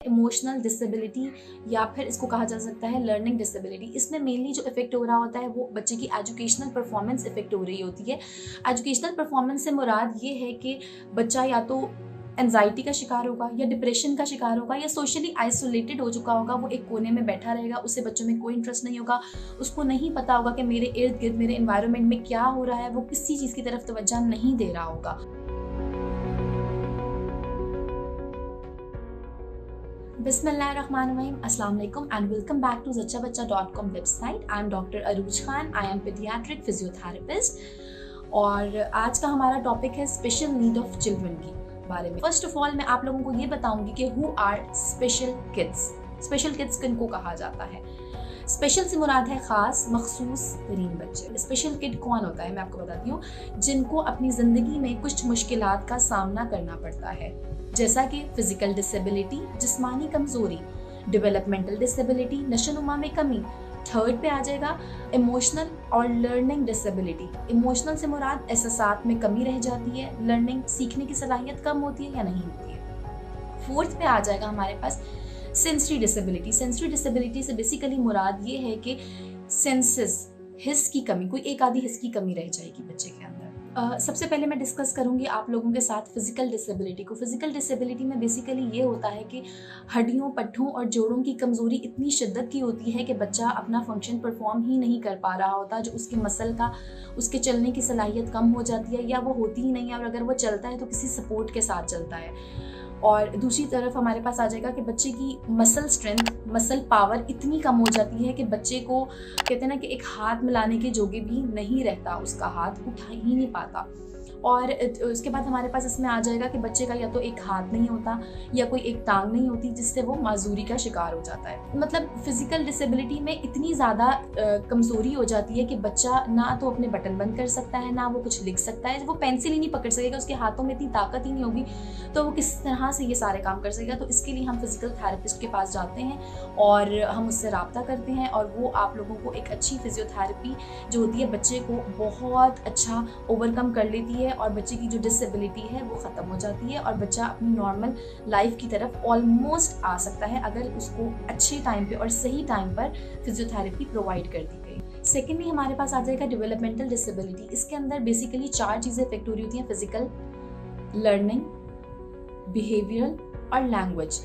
Emotional disability या फिर इसको कहा जा सकता है लर्निंग डिसेबिलिटी। इसमें मेनली जो इफेक्ट हो रहा होता है वो बच्चे की एजुकेशनल परफॉर्मेंस इफेक्ट हो रही होती है। एजुकेशनल परफॉर्मेंस से मुराद ये है कि बच्चा या तो एंजाइटी का शिकार होगा या डिप्रेशन का शिकार होगा या सोशली आइसोलेटेड हो चुका होगा, वो एक कोने में बैठा रहेगा, उससे बच्चों में कोई इंटरेस्ट नहीं होगा, उसको नहीं पता होगा कि मेरे इर्द गिर्द मेरे एनवायरनमेंट में क्या हो रहा है, वो किसी चीज़ की तरफ तवज्जो नहीं दे रहा होगा। Bismillahirrahmanirrahim. Assalamu alaikum and welcome back to zacchabacha.com website. I am Dr. Aruj Khan. I am pediatric physiotherapist. और आज का हमारा टॉपिक है स्पेशल नीड ऑफ चिल्ड्रन की बारे में। फर्स्ट ऑफ ऑल मैं आप लोगों को ये बताऊंगी कि who are special kids. Special kids किनको कहा जाता है? स्पेशल से मुराद है खास मखसूस तरीन बच्चे। स्पेशल किड कौन होता है मैं आपको बताती हूँ, जिनको अपनी ज़िंदगी में कुछ मुश्किलात का सामना करना पड़ता है, जैसा कि फिजिकल डिसेबिलिटी, जिस्मानी कमज़ोरी, डेवलपमेंटल डिसेबिलिटी, नशोनुमा में कमी। थर्ड पे आ जाएगा इमोशनल और लर्निंग डिसेबिलिटी। इमोशनल से मुराद एहसासात में कमी रह जाती है, लर्निंग सीखने की सलाहियत कम होती है या नहीं होती है। फोर्थ पे आ जाएगा हमारे पास सेंसरी डिसेबिलिटी। सेंसरी डिसेबिलिटी से बेसिकली मुराद ये है कि सेंसेस, हिस की कमी, कोई एक आधी हिस की कमी रह जाएगी बच्चे के अंदर। सबसे पहले मैं डिस्कस करूंगी आप लोगों के साथ फिजिकल डिसेबिलिटी को। फिजिकल डिसेबिलिटी में बेसिकली ये होता है कि हड्डियों, पट्ठों और जोड़ों की कमज़ोरी इतनी शिद्दत की होती है कि बच्चा अपना फंक्शन परफॉर्म ही नहीं कर पा रहा होता। जो उसके मसल का, उसके चलने की सलाहियत कम हो जाती है या वो होती ही नहीं है, और अगर वो चलता है तो किसी सपोर्ट के साथ चलता है। और दूसरी तरफ हमारे पास आ जाएगा कि बच्चे की मसल स्ट्रेंथ, मसल पावर इतनी कम हो जाती है कि बच्चे को कहते हैं ना कि एक हाथ मिलाने के जोगे भी नहीं रहता, उसका हाथ उठा ही नहीं पाता। और उसके बाद हमारे पास इसमें आ जाएगा कि बच्चे का या तो एक हाथ नहीं होता या कोई एक टांग नहीं होती, जिससे वो माजूरी का शिकार हो जाता है। मतलब फिजिकल डिसेबिलिटी में इतनी ज़्यादा कमज़ोरी हो जाती है कि बच्चा ना तो अपने बटन बंद कर सकता है, ना वो कुछ लिख सकता है, वो पेंसिल ही नहीं पकड़ सकेगा, उसके हाथों में इतनी ताकत ही नहीं होगी, तो वो किस तरह से ये सारे काम कर सकेगा। तो इसके लिए हम फिजिकल थेरेपिस्ट के पास जाते हैं और हम उससे रब्ता करते हैं, और वो आप लोगों को एक अच्छी फिजियोथेरेपी जो होती है बच्चे को बहुत अच्छा ओवरकम कर लेती है, और बच्चे की जो डिसेबिलिटी है वो ख़त्म हो जाती है, और बच्चा अपनी नॉर्मल लाइफ की तरफ ऑलमोस्ट आ सकता है अगर उसको अच्छे टाइम पे और सही टाइम पर फिजियोथेरेपी प्रोवाइड कर दी गई। सेकेंडली हमारे पास आ जाएगा डेवलपमेंटल डिसेबिलिटी। इसके अंदर बेसिकली 4 चीज़ें इफेक्ट हो रही होती हैं: फिजिकल, लर्निंग, बिहेवियरल और लैंग्वेज।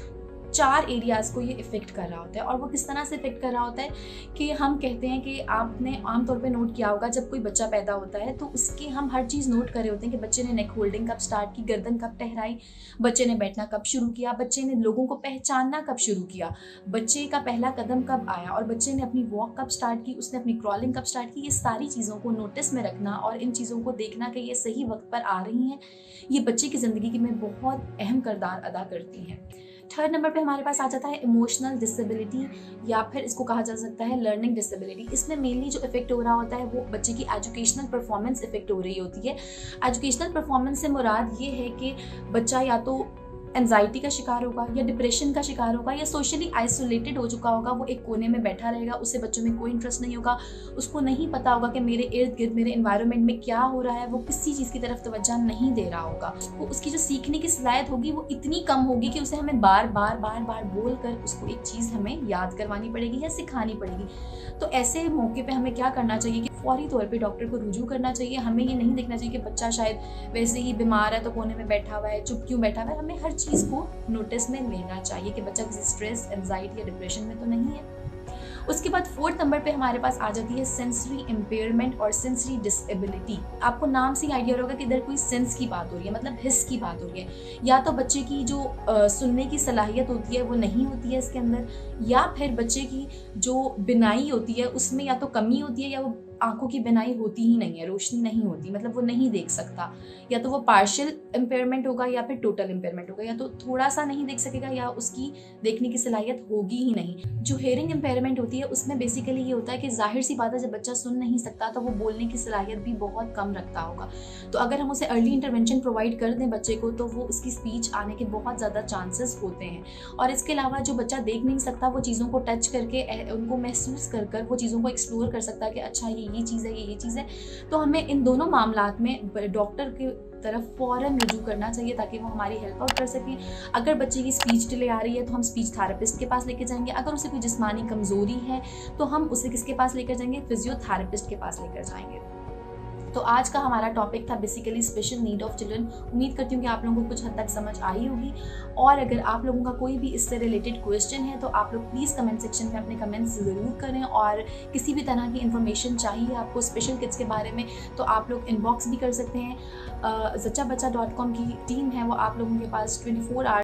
4 एरियाज़ को ये इफ़ेक्ट कर रहा होता है। और वो किस तरह से इफ़ेक्ट कर रहा होता है कि हम कहते हैं कि आपने आमतौर पे नोट किया होगा, जब कोई बच्चा पैदा होता है तो उसकी हम हर चीज़ नोट कर रहे होते हैं कि बच्चे ने नेक होल्डिंग कब स्टार्ट की, गर्दन कब टहराई, बच्चे ने बैठना कब शुरू किया, बच्चे ने लोगों को पहचानना कब शुरू किया, बच्चे का पहला कदम कब आया, और बच्चे ने अपनी वॉक कब स्टार्ट की, उसने अपनी क्रॉलिंग कब स्टार्ट की। ये सारी चीज़ों को नोटिस में रखना और इन चीज़ों को देखना कि ये सही वक्त पर आ रही हैं, ये बच्चे की ज़िंदगी में बहुत अहम किरदार अदा करती हैं। थर्ड नंबर पे हमारे पास आ जाता है इमोशनल डिसेबिलिटी या फिर इसको कहा जा सकता है लर्निंग डिसेबिलिटी। इसमें मेनली जो इफेक्ट हो रहा होता है वो बच्चे की एजुकेशनल परफॉर्मेंस इफेक्ट हो रही होती है। एजुकेशनल परफॉर्मेंस से मुराद ये है कि बच्चा या तो एंजाइटी का शिकार होगा या डिप्रेशन का शिकार होगा या सोशली आइसोलेटेड हो चुका होगा, वो एक कोने में बैठा रहेगा, उससे बच्चों में कोई इंटरेस्ट नहीं होगा, उसको नहीं पता होगा कि मेरे इर्द गिर्द मेरे एनवायरनमेंट में क्या हो रहा है, वो किसी चीज़ की तरफ तवज्जो नहीं दे रहा होगा। वो उसकी जो सीखने की सलाहियत होगी वो इतनी कम होगी कि उसे हमें बार बार बोल कर उसको एक चीज़ हमें याद करवानी पड़ेगी या सिखानी पड़ेगी। तो ऐसे मौके पर हमें क्या करना चाहिए कि फौरी तौर पर डॉक्टर को रुजू करना चाहिए। हमें ये नहीं देखना चाहिए कि बच्चा शायद वैसे ही बीमार है तो कोने में बैठा हुआ है, चुप क्यों बैठा हुआ है। हमें हर चीज़ को नोटिस में लेना चाहिए कि बच्चा किसी स्ट्रेस, एंजाइटी या डिप्रेशन में तो नहीं है। उसके बाद 4th नंबर पे हमारे पास आ जाती है सेंसरी इम्पेयरमेंट और सेंसरी डिसेबिलिटी। आपको नाम से ही आइडिया होगा कि इधर कोई सेंस की बात हो रही है, मतलब हिस की बात हो रही है। या तो बच्चे की जो सुनने की सलाहियत होती है वो नहीं होती है इसके अंदर, या फिर बच्चे की जो बिनाई होती है उसमें या तो कमी होती है या वो आंखों की बिनाई होती ही नहीं है, रोशनी नहीं होती, मतलब वो नहीं देख सकता। या तो वो पार्शियल इम्पेयरमेंट होगा या फिर टोटल इम्पेयरमेंट होगा, या तो थोड़ा सा नहीं देख सकेगा या उसकी देखने की सलाहियत होगी ही नहीं। जो हेयरिंग इम्पेयरमेंट होती है उसमें बेसिकली ये होता है कि जाहिर सी बात है जब बच्चा सुन नहीं सकता तो वो बोलने की सलाहियत भी बहुत कम रखता होगा। तो अगर हम उसे अर्ली इंटरवेंशन प्रोवाइड कर दें बच्चे को तो वो उसकी स्पीच आने के बहुत ज़्यादा चांसेस होते हैं। और इसके अलावा जो बच्चा देख नहीं सकता वो चीज़ों को टच करके, उनको महसूस कर वो चीज़ों को एक्सप्लोर कर सकता है कि अच्छा ये ये चीज़ है, ये चीज़ है, तो हमें इन दोनों मामलात में डॉक्टर की तरफ फ़ौरन रुजू करना चाहिए ताकि वो हमारी हेल्प आउट कर सकें। अगर बच्चे की स्पीच डिले आ रही है तो हम स्पीच थेरेपिस्ट के पास लेके जाएंगे। अगर उसे कोई जिस्मानी कमज़ोरी है तो हम उसे किसके पास लेकर जाएंगे? फिजियोथेरेपिस्ट के पास लेकर जाएंगे। तो आज का हमारा टॉपिक था basically special need of children. उम्मीद करती हूँ कि आप लोगों को कुछ हद तक समझ आई होगी, और अगर आप लोगों का कोई भी इससे रिलेटेड क्वेश्चन है तो आप लोग प्लीज़ कमेंट सेक्शन में अपने कमेंट्स ज़रूर करें, और किसी भी तरह की इन्फॉर्मेशन चाहिए आपको स्पेशल किड्स के बारे में तो आप लोग इनबॉक्स भी कर सकते हैं। zachabachcha.com की टीम है वो आप लोगों के पास 24 आवर्स